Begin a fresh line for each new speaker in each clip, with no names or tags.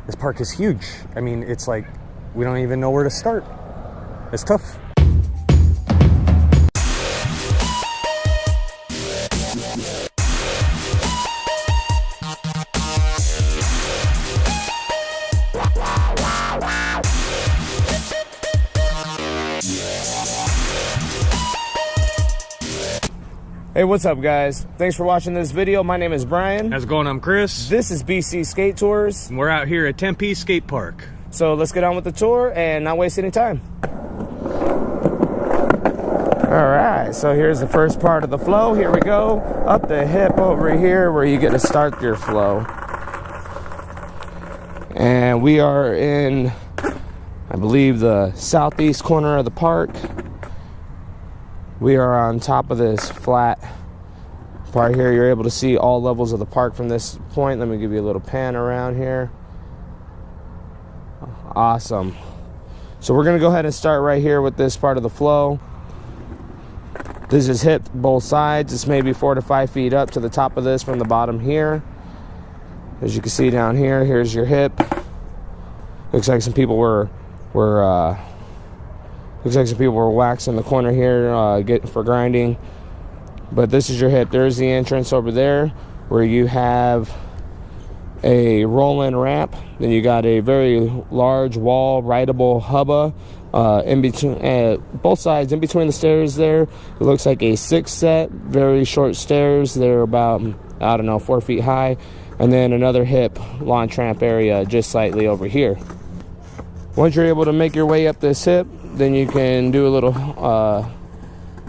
This park is huge. I mean, it's like we don't even know where to start. It's tough.
Hey, what's up, guys? Thanks for watching this video. My name is Brian.
How's it going? I'm Chris.
This is BC Skate Tours.
And we're out here at Tempe Skate Park.
So let's get on with the tour and not waste any time. All right, so here's the first part of the flow. Here we go. Up the hip over here where you get to start your flow. And we are in, I believe, the southeast corner of the park. We are on top of this flat part here. You're able to see all levels of the park from this point. Let me give you a little pan around here. Awesome. So we're going to go ahead and start right here with this part of the flow. This is hip both sides. It's maybe 4 to 5 feet up to the top of this from the bottom here. As you can see down here, here's your hip. Looks like some people were waxing the corner here for grinding. But this is your hip. There's the entrance over there where you have a roll-in ramp. Then you got a very large wall rideable hubba in between both sides. In between the stairs there, it looks like a 6 set, very short stairs. They're about, I don't know, 4 feet high. And then another hip launch ramp area just slightly over here. Once you're able to make your way up this hip, then you can do a little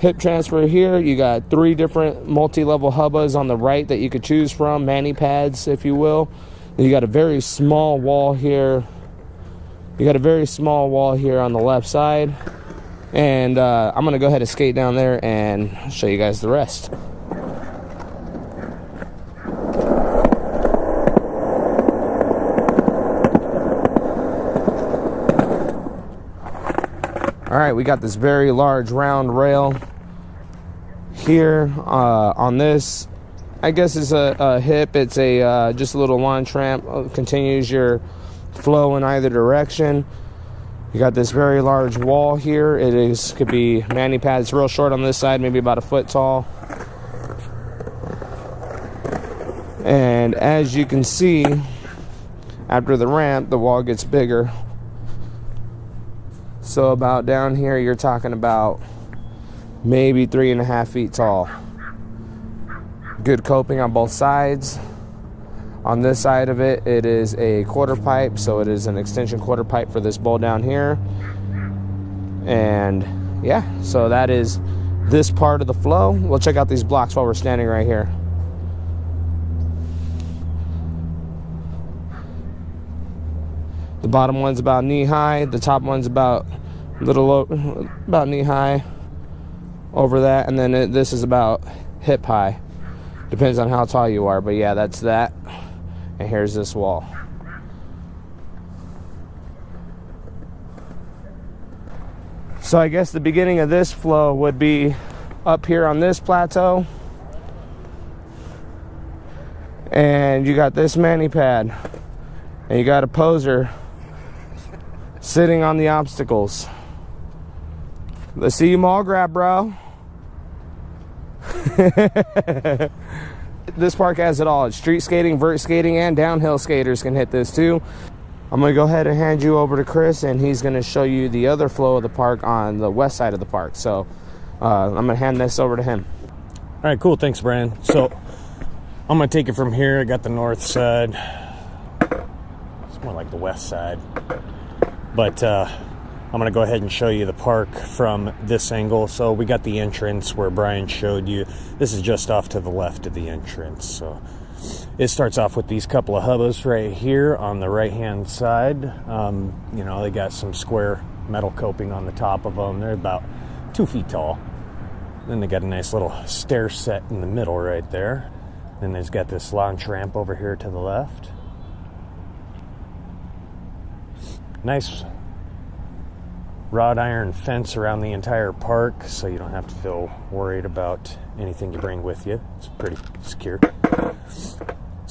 hip transfer here. You got 3 different multi-level hubbas on the right that you could choose from, mani pads, if you will. You got a very small wall here. You got a very small wall here on the left side. And I'm gonna go ahead and skate down there and show you guys the rest. All right, we got this very large round rail here on this. I guess it's a hip. It's a just a little launch ramp. Continues your flow in either direction. You got this very large wall here. Could be mani pads. It's real short on this side, maybe about 1 foot tall. And as you can see, after the ramp, the wall gets bigger. So about down here, you're talking about maybe 3.5 feet tall. Good coping on both sides. On this side of it, it is a quarter pipe, so it is an extension quarter pipe for this bowl down here. And yeah, so that is this part of the flow. We'll check out these blocks while we're standing right here. The bottom one's about knee high. The top one's about knee high over that, and then this is about hip high. Depends on how tall you are, but yeah, that's that. And here's this wall. So I guess the beginning of this flow would be up here on this plateau. And you got this mani pad. And you got a poser sitting on the obstacles. Let's see you mall grab, bro. This park has it all. It's street skating, vert skating, and downhill skaters can hit this too. I'm gonna go ahead and hand you over to Chris, and he's gonna show you the other flow of the park on the west side of the park. So I'm gonna hand this over to him.
All right, cool. Thanks, Brian. So I'm gonna take it from here. I got the north side. It's more like the west side. But I'm going to go ahead and show you the park from this angle. So we got the entrance where Brian showed you. This is just off to the left of the entrance. So it starts off with these couple of hubbas right here on the right-hand side. You know, they got some square metal coping on the top of them. They're about 2 feet tall. Then they got a nice little stair set in the middle right there. Then there's got this launch ramp over here to the left. Nice wrought iron fence around the entire park, so you don't have to feel worried about anything you bring with you. It's pretty secure.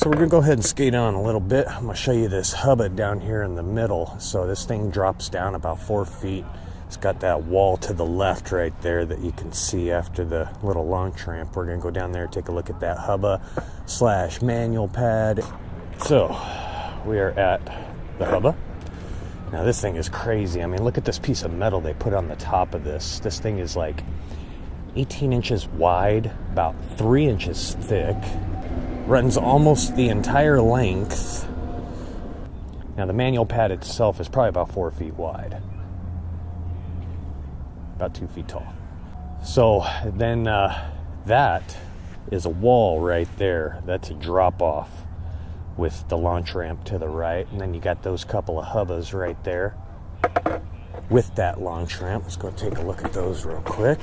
So we're gonna go ahead and skate on a little bit. I'm gonna show you this hubba down here in the middle. So this thing drops down about 4 feet. It's got that wall to the left right there that you can see after the little launch ramp. We're gonna go down there and take a look at that hubba / manual pad. So we are at the hubba. Now this thing is crazy. I mean, look at this piece of metal they put on the top of this. This thing is like 18 inches wide, about 3 inches thick, runs almost the entire length. Now the manual pad itself is probably about 4 feet wide, about 2 feet tall. So then that is a wall right there. That's a drop off with the launch ramp to the right, and then you got those couple of hubbas right there with that launch ramp. Let's go take a look at those real quick.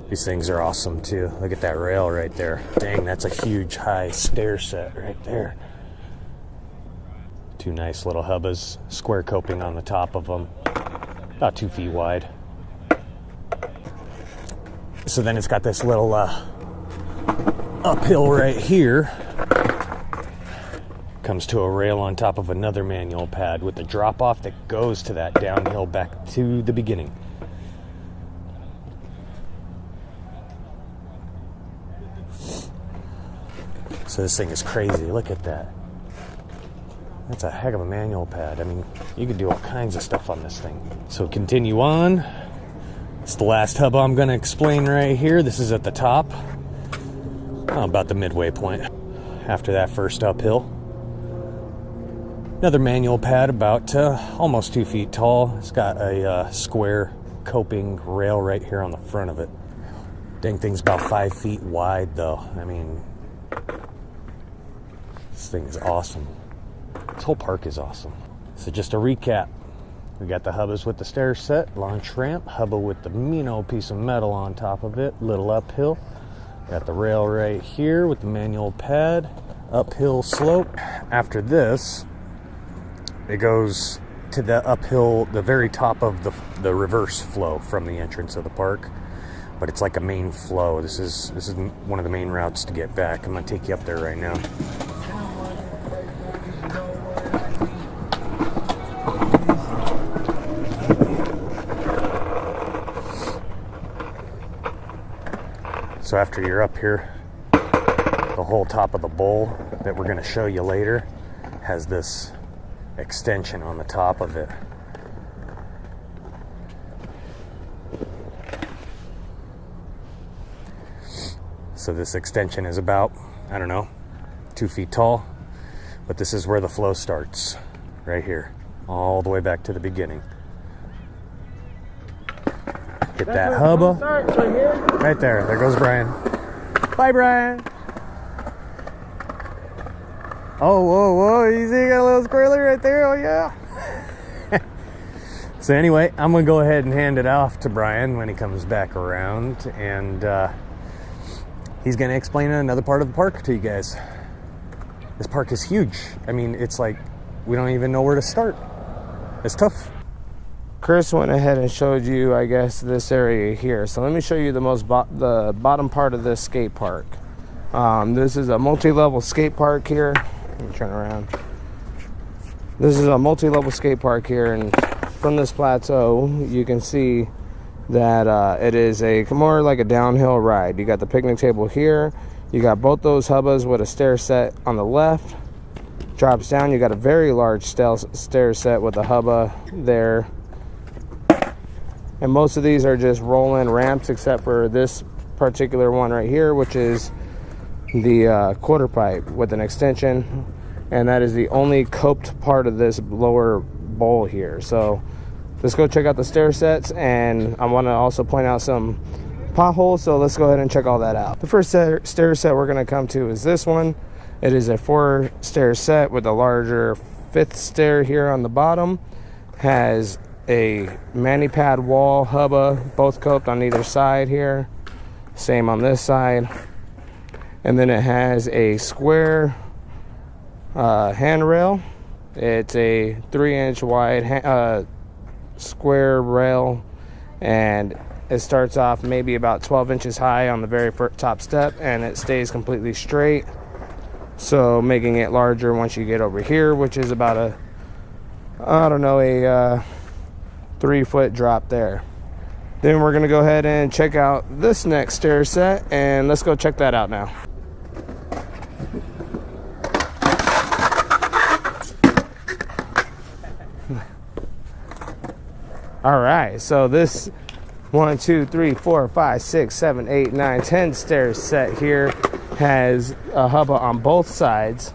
These things are awesome too. Look at that rail right there. Dang, that's a huge high stair set right there. Two nice little hubbas, square coping on the top of them, about 2 feet wide. So then it's got this little uphill right here. Comes to a rail on top of another manual pad with the drop off that goes to that downhill back to the beginning. So this thing is crazy. Look at that. That's a heck of a manual pad. I mean, you could do all kinds of stuff on this thing. So continue on. It's the last hub I'm going to explain right here. This is at the top. About the midway point after that first uphill. Another manual pad about almost 2 feet tall. It's got a square coping rail right here on the front of it. Dang thing's about 5 feet wide though. I mean, this thing is awesome. This whole park is awesome. So just a recap. We got the hubbas with the stair set, launch ramp, hubba with the mean old piece of metal on top of it, little uphill. Got the rail right here with the manual pad, uphill slope. After this, it goes to the uphill, the very top of the reverse flow from the entrance of the park. But it's like a main flow. This is one of the main routes to get back. I'm gonna take you up there right now. So after you're up here, the whole top of the bowl that we're going to show you later has this extension on the top of it. So this extension is about, I don't know, 2 feet tall, but this is where the flow starts, right here, all the way back to the beginning. Hit that hubba. Right there. There goes Brian. Bye, Brian. Oh, whoa, whoa. You see, you got a little squirrely right there? Oh, yeah. So anyway, I'm going to go ahead and hand it off to Brian when he comes back around. And he's going to explain another part of the park to you guys. This park is huge. I mean, it's like we don't even know where to start. It's tough.
Chris went ahead and showed you, I guess, this area here. So let me show you the bottom part of this skate park. This is a multi-level skate park here. Let me turn around. This is a multi-level skate park here, and from this plateau, you can see that it is more like a downhill ride. You got the picnic table here. You got both those hubbas with a stair set on the left. Drops down. You got a very large stair set with a hubba there. And most of these are just roll-in ramps, except for this particular one right here, which is the quarter pipe with an extension. And that is the only coped part of this lower bowl here. So let's go check out the stair sets. And I want to also point out some potholes. So let's go ahead and check all that out. The first stair set we're going to come to is this one. It is a 4-stair set with a larger 5th stair here on the bottom. Has a mani pad wall hubba, both coped on either side here. Same on this side. And then it has a square handrail. It's a 3-inch wide square rail, and it starts off maybe about 12 inches high on the very top step, and it stays completely straight. So making it larger once you get over here, which is about a, I don't know, a 3-foot drop there. Then we're gonna go ahead and check out this next stair set, and let's go check that out now. All right, so this 1, 2, 3, 4, 5, 6, 7, 8, 9, 10 stair set here has a hubba on both sides,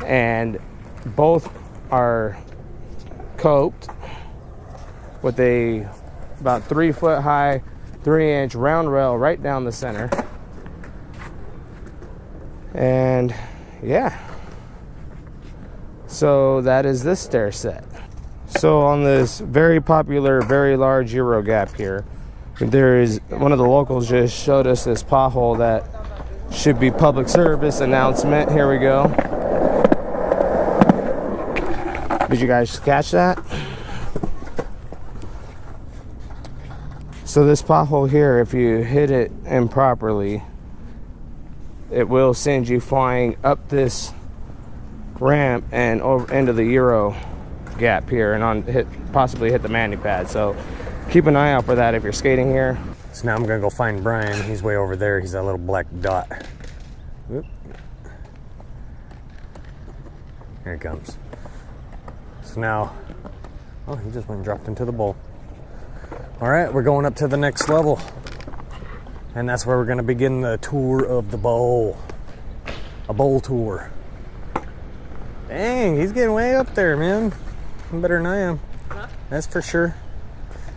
and both are coped with a about 3-foot high, 3-inch round rail right down the center. And yeah, so that is this stair set. So on this very popular, very large Euro gap here, there is one of the locals just showed us this pothole that should be public service announcement. Here we go. Did you guys catch that? So this pothole here, if you hit it improperly, it will send you flying up this ramp and over into the Euro gap here, and possibly hit the manu pad. So keep an eye out for that if you're skating here.
So now I'm gonna go find Brian. He's way over there. He's that little black dot. Whoop. Here he comes. So now, oh, he just went and dropped into the bowl. All right, we're going up to the next level, and that's where we're gonna begin the tour of the bowl. A bowl tour. Dang, he's getting way up there, man. Better than I am. Huh? That's for sure.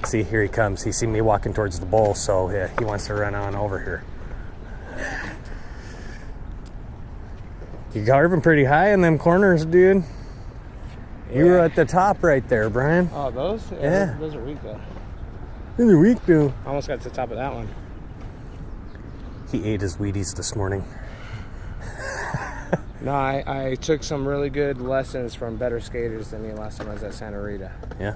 See, here he comes. He see me walking towards the bowl, so yeah, he wants to run on over here. You carving pretty high in them corners, dude. You were at the top right there, Brian.
Oh, those?
Yeah.
Those are weak, though.
Those are weak, though.
Almost got to the top of that one.
He ate his Wheaties this morning.
No, I took some really good lessons from better skaters than me last time I was at Santa Rita.
Yeah?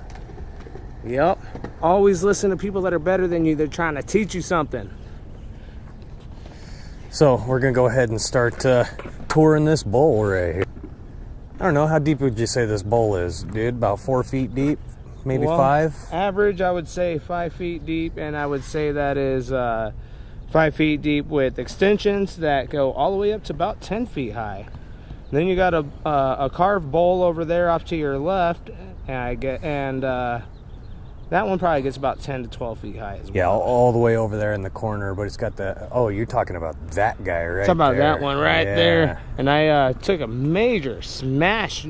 Yep. Always listen to people that are better than you. They're trying to teach you something.
So we're going to go ahead and start touring this bowl right here. I don't know, how deep would you say this bowl is, dude? About 4 feet deep? Maybe 5?
Average, I would say 5 feet deep, and I would say that is 5 feet deep with extensions that go all the way up to about 10 feet high. Then you got a carved bowl over there off to your left, and that one probably gets about 10 to 12 feet high as well.
Yeah, all the way over there in the corner, but it's got the, oh, you're talking about that guy right there.
Talking about that one right there. And I took a major smash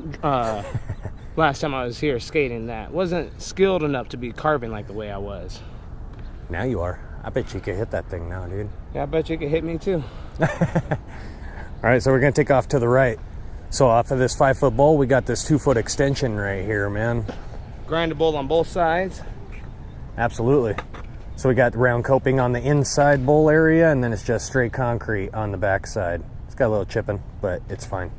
last time I was here skating that. Wasn't skilled enough to be carving like the way I was.
Now you are. I bet you could hit that thing now, dude.
Yeah, I bet you could hit me too.
All right, so we're going to take off to the right. So off of this 5-foot bowl, we got this 2-foot extension right here, man.
Grindable on both sides.
Absolutely. So we got round coping on the inside bowl area, and then it's just straight concrete on the back side. It's got a little chipping, but it's fine.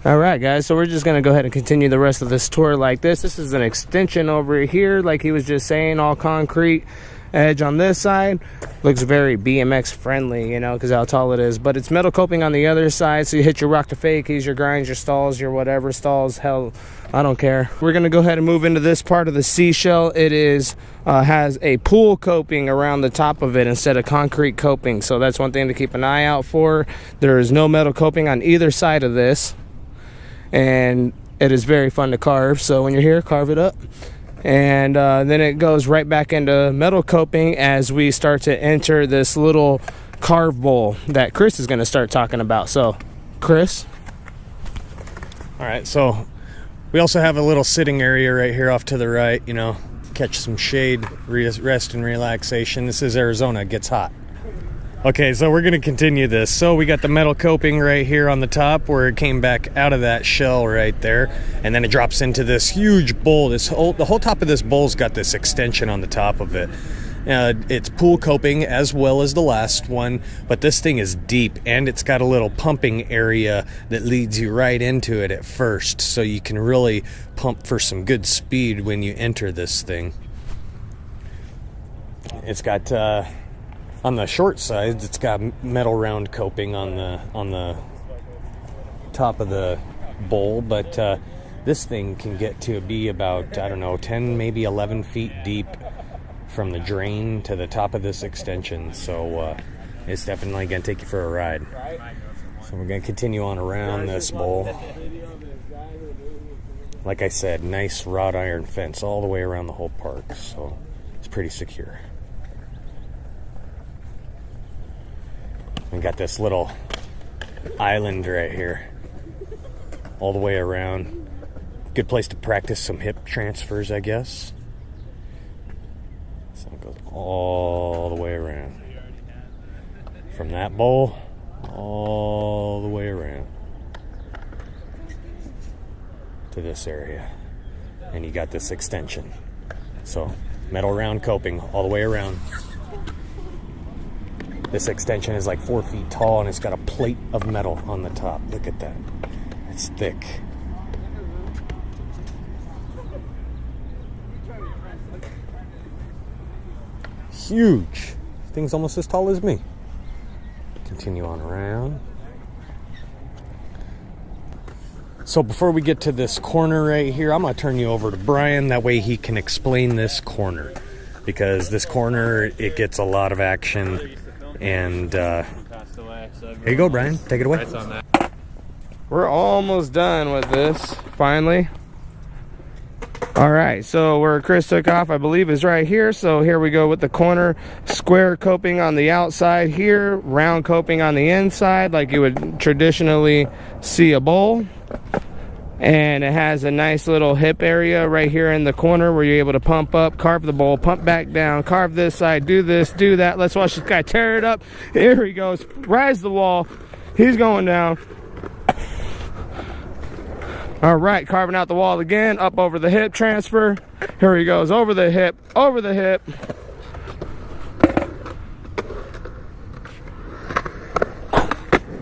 All right, guys, so we're just going to go ahead and continue the rest of this tour like this. This is an extension over here, like he was just saying, all concrete. Edge on this side looks very BMX friendly, you know, because how tall it is, but it's metal coping on the other side, so you hit your rock to fakies, your grinds, your stalls, your whatever stalls, hell, I don't care. We're gonna go ahead and move into this part of the seashell. It is has a pool coping around the top of it instead of concrete coping, so that's one thing to keep an eye out for. There is no metal coping on either side of this, and it is very fun to carve, so when you're here, carve it up. And then it goes right back into metal coping as we start to enter this little carve bowl that Chris is going to start talking about. So, Chris?
All right, so we also have a little sitting area right here off to the right, you know, catch some shade, rest and relaxation. This is Arizona, it gets hot. Okay, so we're going to continue this. So we got the metal coping right here on the top where it came back out of that shell right there, and then it drops into this huge bowl. The whole top of this bowl's got this extension on the top of it. It's pool coping as well as the last one, but this thing is deep, and it's got a little pumping area that leads you right into it at first, so you can really pump for some good speed when you enter this thing. It's got on the short sides, it's got metal round coping on the top of the bowl, but this thing can get to be about, I don't know, 10, maybe 11 feet deep from the drain to the top of this extension. So it's definitely going to take you for a ride. So we're going to continue on around this bowl. Like I said, nice wrought iron fence all the way around the whole park, so it's pretty secure. We got this little island right here all the way around. Good place to practice some hip transfers, I guess. So it goes all the way around. From that bowl, all the way around to this area. And you got this extension. So, metal round coping all the way around. This extension is like 4 feet tall, and it's got a plate of metal on the top. Look at that. It's thick. Huge. Thing's almost as tall as me. Continue on around. So before we get to this corner right here, I'm going to turn you over to Brian. That way he can explain this corner. Because this corner, it gets a lot of action. And here you go, Brian. Take it away.
We're almost done with this, finally. All right, so where Chris took off, I believe, is right here. So here we go with the corner. Square coping on the outside here, round coping on the inside, like you would traditionally see a bowl. And it has a nice little hip area right here in the corner where you're able to pump up, carve the bowl, pump back down, carve this side, do this, do that. Let's watch this guy tear it up. Here he goes, rise the wall. He's going down. All right, carving out the wall again, up over the hip transfer. Here he goes, over the hip, over the hip.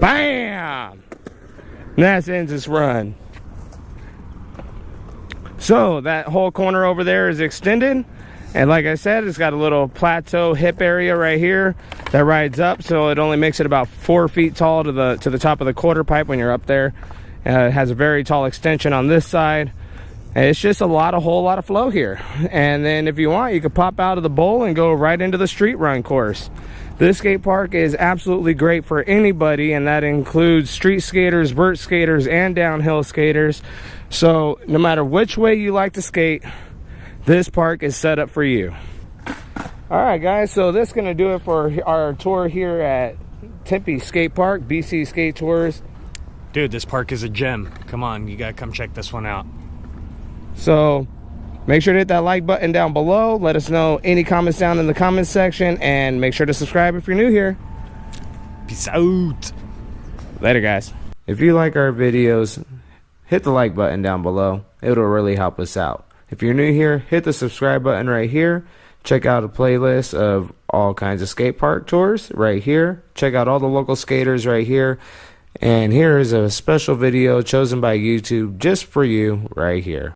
Bam! And that ends his run. So that whole corner over there is extended. And like I said, it's got a little plateau hip area right here that rides up. So it only makes it about 4 feet tall to the top of the quarter pipe when you're up there. It has a very tall extension on this side. And it's just a whole lot of flow here. And then if you want, you could pop out of the bowl and go right into the street run course. This skate park is absolutely great for anybody, and that includes street skaters, vert skaters, and downhill skaters. So no matter which way you like to skate, this park is set up for you. All right, guys, so this is going to do it for our tour here at Tempe Skate Park, BC Skate Tours.
Dude, this park is a gem. Come on, you gotta come check this one out.
So make sure to hit that like button down below. Let us know any comments down in the comments section, and make sure to subscribe if you're new here.
Peace out.
Later, guys. If you like our videos, hit the like button down below. It'll really help us out. If you're new here, hit the subscribe button right here. Check out a playlist of all kinds of skate park tours right here. Check out all the local skaters right here. And here is a special video chosen by YouTube just for you right here.